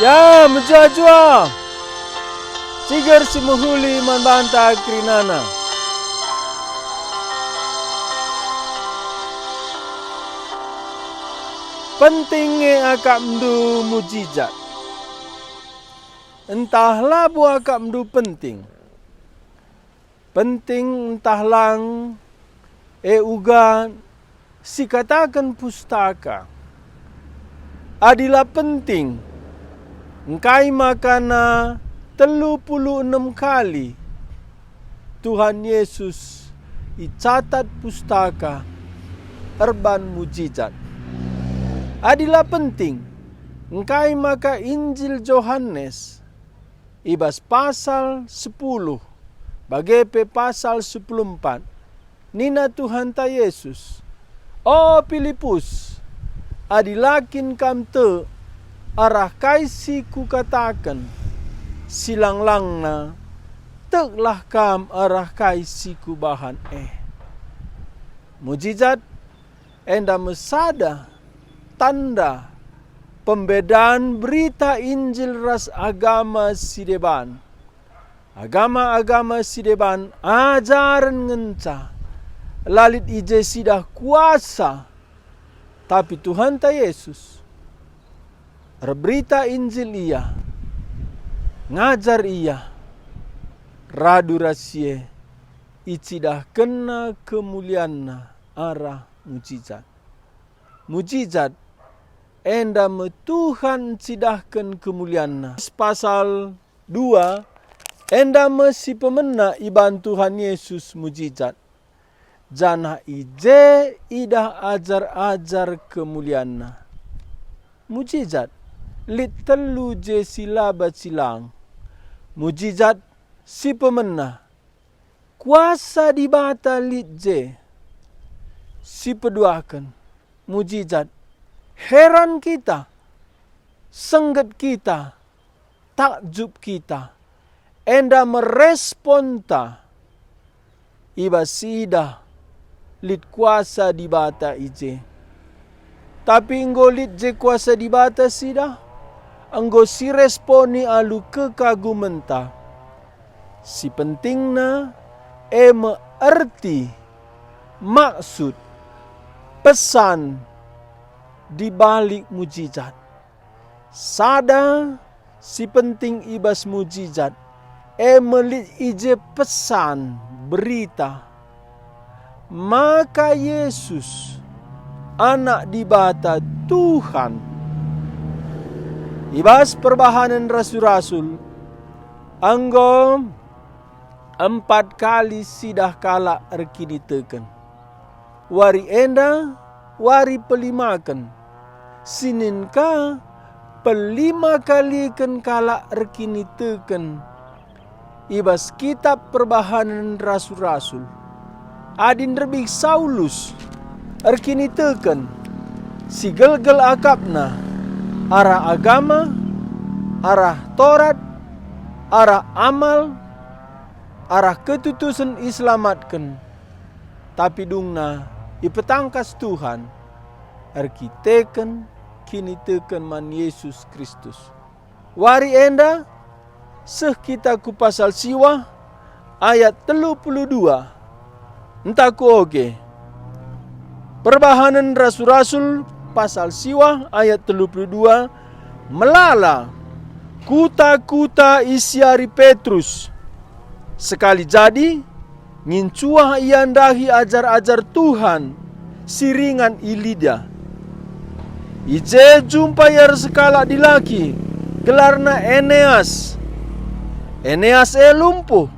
Ya, menjua-jua. Sigar si muhuli manbanta krinana. Pentingnya akak mdu mujizat. Entahlah buah akak mdu penting. Penting entahlang uga si katakan pustaka. Adilah penting. Engkai makana 36 kali Tuhan Yesus icatat pustaka erban mujizat. Adilah penting. Engkai maka Injil Yohanes ibas pasal 10 bagepe pasal 14 nina Tuhan ta Yesus. Oh Filipus, adilakin kam te arah kaisi ku katakan silanglang na teklah kam arah kaisi ku bahan mujizat enda mesada tanda pembedaan berita Injil ras agama sideban. Agama-agama sideban ajaran ngenca lalit ije sidah kuasa, tapi Tuhan ta Yesus berita Injil ia, ngajar ia, radu rasie, icidah kena kemuliaan arah mujizat. Mujizat, enda me Tuhan cidahkan kemuliaan. Pasal 2, enda me si pemena iban Tuhan Yesus mujizat. Janah ije idah ajar-ajar kemuliaan. Mujizat. Lit telu je sila bacilang. Mujizat si pemena. Kuasa dibata lit je. Si peduakan. Mujizat. Heran kita. Sengget kita. Takjub kita. Enda merespon ta. Iba sida. Lit kuasa dibata ije. Tapi enggo lit je kuasa dibata sida. Enggo si responi alu kekaguman ta. Si pentingna erti maksud pesan di balik mujizat. Sada si penting ibas mujizat melit ije pesan berita. Maka Yesus anak dibata Tuhan. Ibas perbahanan rasul-rasul anggo 4 kali sidah kala erkini teken. Wari enda, wari pelimakan. Sinin ka, pelima kali ken kala erkini teken. Ibas kitab perbahanan rasul-rasul. Adin rebik Saulus erkini teken. Si gelgel akapna. Arah agama, arah Taurat, arah amal, arah ketutusan islamatkan. Tapi dungna ipetangkas Tuhan, arkiteken kini teken man Yesus Kristus. Wari enda, seh kita ku pasal siwa, ayat 32. Entah ku oge. Perbahanan rasul-rasul, pasal siwa ayat 32 melala kuta-kuta isiari Petrus sekali jadi ngincuah iandahi ajar-ajar Tuhan siringan ilida ije jumpa yar sekala dilaki gelarna Eneas lumpuh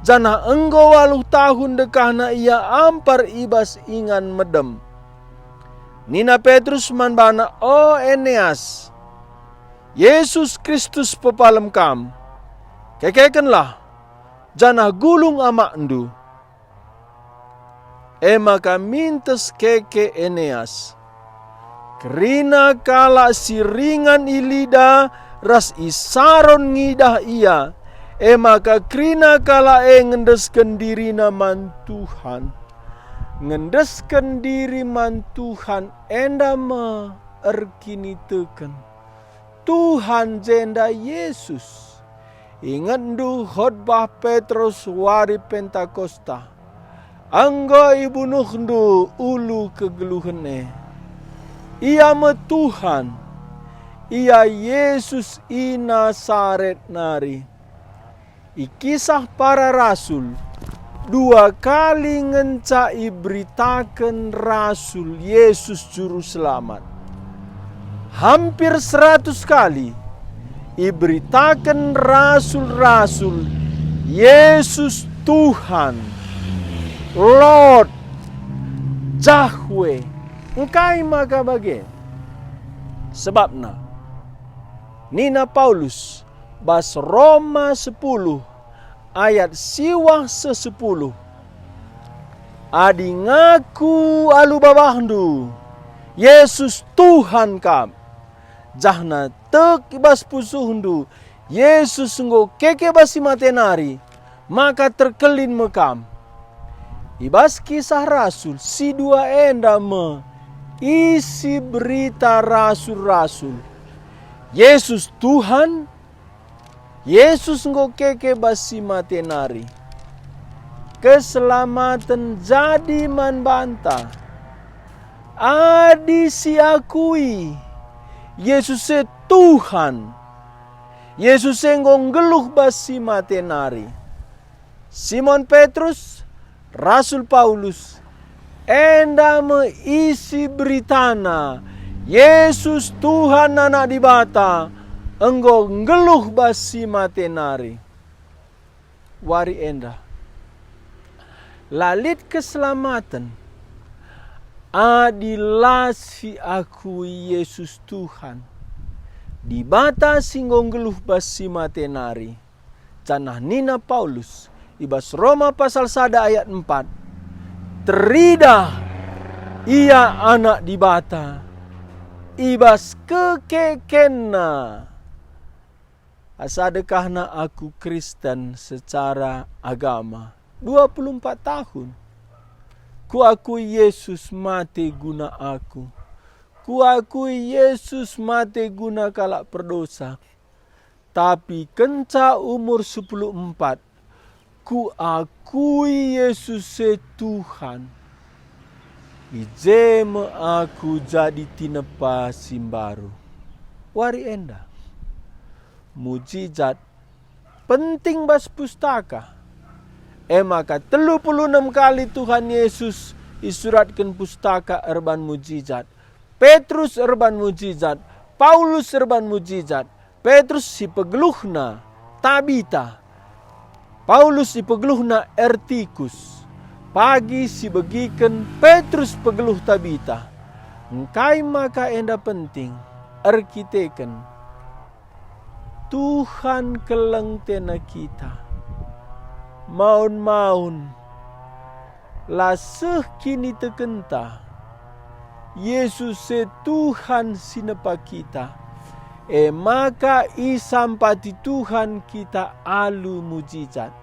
jana enggo 8 tahun dekahna ia ampar ibas ingan medem. Nina Petrus manbana, oh Eneas, Yesus Kristus pepalem kam. Kekekenlah, janah gulung amak ndu. Maka mintes keke Eneas. Kerina kala siringan ilida ras isaron ngidah ia. Maka kerina kala ngendesken diri naman Tuhan. Ngendeskan diri man Tuhan enda ma erkini teken Tuhan jenda Yesus. Ingat du khotbah Petrus wari Pentakosta. Anggo ibunuh du ulu kegeluhene. Ia me Tuhan. Ia Yesus i Nasaret nari. I kisah para rasul. 2 kali ngenca iberitakan Rasul Yesus Juru Selamat. Hampir 100 kali iberitakan rasul-rasul Yesus Tuhan, Lord, Yahweh. Engkai maka bagian. Sebabna Nina Paulus bas Roma 10 ayat siwah 10. Adi ngaku alu babahdu Yesus Tuhan kam. Jahna tek ibas pusuhdu Yesus nggo keke basi matenari, maka terkelin mekam. Ibas kisah rasul si 2 enda me isi berita rasul-rasul. Yesus Tuhan, Yesus nggo keke basi matenari. Keselamatan jadi man banta. Adi si akui Yesus se Tuhan. Yesus se nggo nggeluh basi matenari. Simon Petrus, Rasul Paulus, enda meisi beritana Yesus Tuhan anak dibata, enggo nggeluh basi matenari. Wari enda lalit keselamatan adilah si aku Yesus Tuhan dibata singgo nggeluh basi matenari. Canah Nina Paulus ibas Roma pasal 1 ayat 4. Teridah ia anak dibata ibas kekekena. Asadekahna aku Kristen secara agama 24 tahun. Ku akui Yesus mati guna aku. Ku akui Yesus mati guna kalak perdosa. Tapi kenca umur 14, ku akui Yesus se Tuhan. Ijeme aku jadi tinepa simbaru. Wari enda. Mujizat penting bas pustaka. Maka 36 kali Tuhan Yesus isuratkan pustaka erban mujizat. Petrus erban mujizat, Paulus erban mujizat. Petrus si pegeluhna Tabita, Paulus si pegeluhna Ertikus. Pagi si begiken Petrus pegeluh Tabita. Engkai maka enda penting erkiteken Tuhan keleng tena kita. Maun-maun laseh kini tekenta Yesus se Tuhan sinepa kita. Maka isampati Tuhan kita alu mujizat.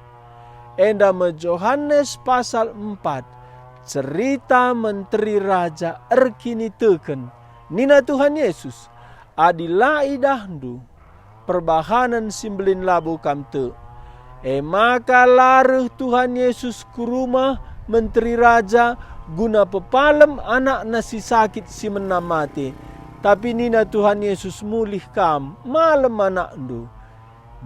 Enda me Yohanes pasal 4 cerita menteri raja erkini teken Nina Tuhan Yesus adilah idahdu perbahanan simbelin labu kamte. Maka laruh Tuhan Yesus ke rumah menteri raja guna pepalem anak nasi sakit si menamati. Tapi Nina Tuhan Yesus mulih kam malam anak du.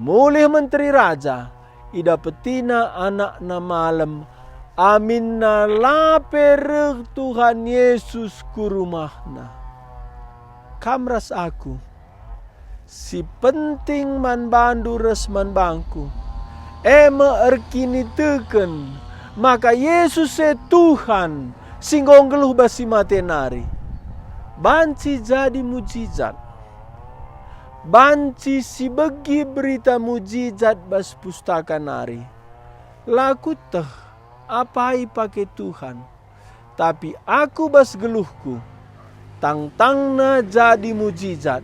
Mulih menteri raja ida petina anak na malam. Amin na lapereh Tuhan Yesus ke rumahna. Kamras aku si penting man bandu resman bangku. Erkini teken maka Yesus se Tuhan singgong geluh basi matenari. Banci jadi mujizat. Banci si begi berita mujizat bas pustaka nari. Laku teh apai pakai Tuhan. Tapi aku bas geluhku. Tang-tangna jadi mujizat.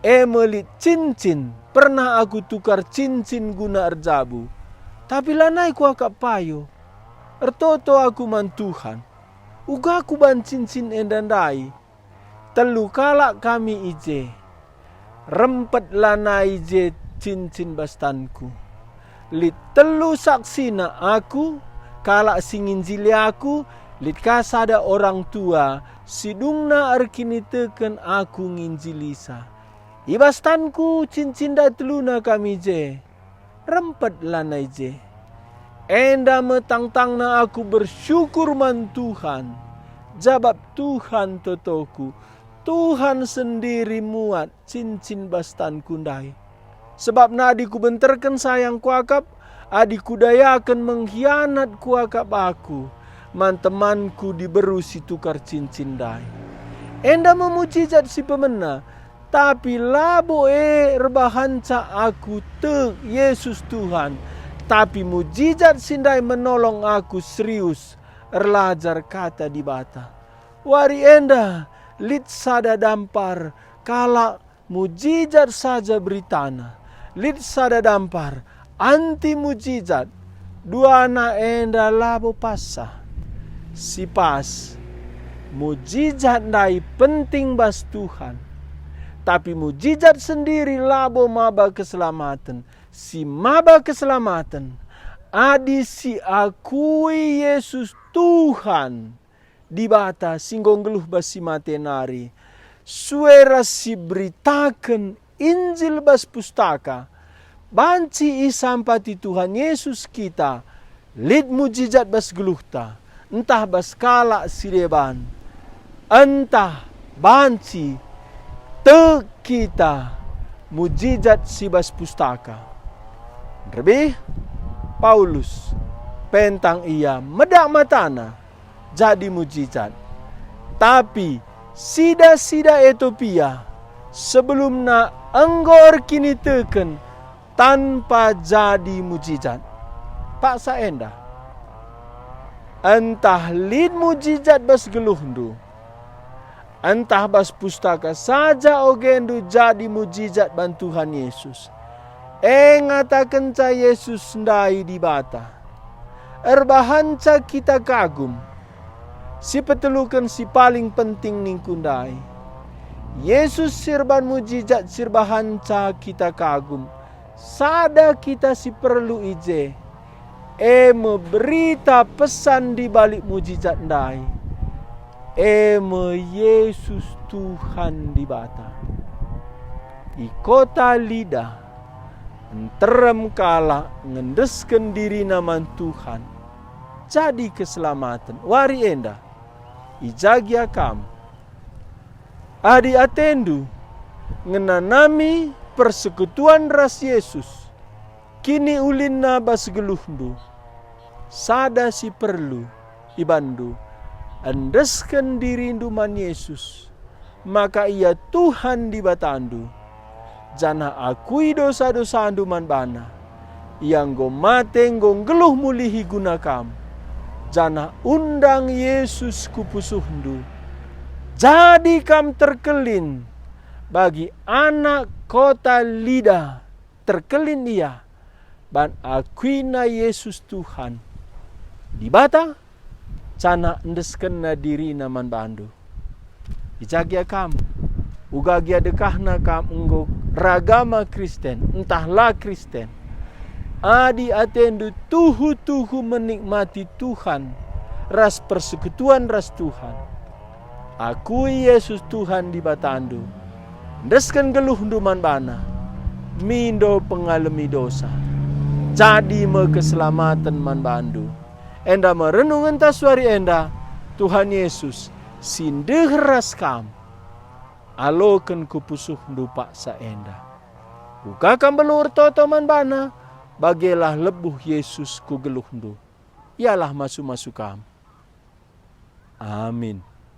Melit cincin. Pernah aku tukar cincin guna erjabu. Tapi lanai ku akak payo. Ertoto aku man Tuhan. Uga aku ban cincin endandai. Telu kalak kami ije. rempet lanai je cincin bastanku. Lit telu saksina aku, kalak singinjili aku, lit kasada orang tua, sidungna arkini teken aku nginjilisa. Ibastanku cincin da teluna kami je, rempet lanai je. Enda metang-tangna aku bersyukur man Tuhan, jabab Tuhan totoku, Tuhan sendiri muat cincin bastanku ndai. Sebab na adiku benterkan sayang kuakap, adiku dayakan mengkhianat kuakap aku, man temanku diberu si tukar cincin dai. Enda memujizat si pemena, tapi labo rebahanca aku te Yesus Tuhan, tapi mujizat sindai menolong aku serius erlajar kata di bata. Wari enda lit sada dampar kala mujizat saja beritana. Lit sada dampar anti mujizat dua na enda labo pasa. Si pas mujizat dai penting bas Tuhan, tapi mujizat sendiri labo maba keselamatan. Si maba keselamatan adi si akui Yesus Tuhan di bata singgong geluh basi matenari. Suara si beritakan Injil bas pustaka, banci isampati Tuhan Yesus kita, lid mujizat bas geluhta, entah bas kalak sireban, entah banci te kita mujizat si bas pustaka. Lebih Paulus pentang ia medak matana jadi mujizat, tapi sida-sida Ethiopia sebelum na anggor kini teken tanpa jadi mujizat. Pak saenda entah lid mujizat bas geluhndu, entah bas pustaka saja ogendu jadi mujizat bantuhan Yesus. Ngatakan ca Yesus ndai di bata, erbahanca kita kagum, si petelukan si paling penting ningkundai. Yesus sirban mujizat sirbahanca kita kagum, sada kita si perlu ije, berita pesan di balik mujizat ndai, Yesus Tuhan di bata. I kota Lida enterem kala ngendesken diri naman Tuhan, jadi keselamatan. Wari enda ijagia kam adi atendu ngenanami persekutuan ras Yesus, kini ulinna bas geluhndu, sada si perlu ibandu andesken dirindu man Yesus, maka ia Tuhan di batandu, jana akui dosa-dosa andu man bana, yang go mate nggo geluh mulihi guna kam, jana undang Yesus kupusuhndu, jadi kam terkelin bagi anak kota Lida, terkelin ia ban akuina Yesus Tuhan di bata cana endeskenna diri naman bandu. Ijagia kam ugagia dekahna kam enggo ragama Kristen, entahlah Kristen, adi atendu tuhu-tuhu menikmati Tuhan, ras persekutuan ras Tuhan. Akui Yesus Tuhan di batandu, desken geluh duman bana, mindo pengalami dosa, jadi me keselamatan man bandu. Enda merenung entah suari enda, Tuhan Yesus sindeh ras kam, aloken kupusuh dupa sa enda. Ukakan belur toto man bana, bagelah lebuh Yesus ku geluh ndu, ialah masu-masu kam. Amin.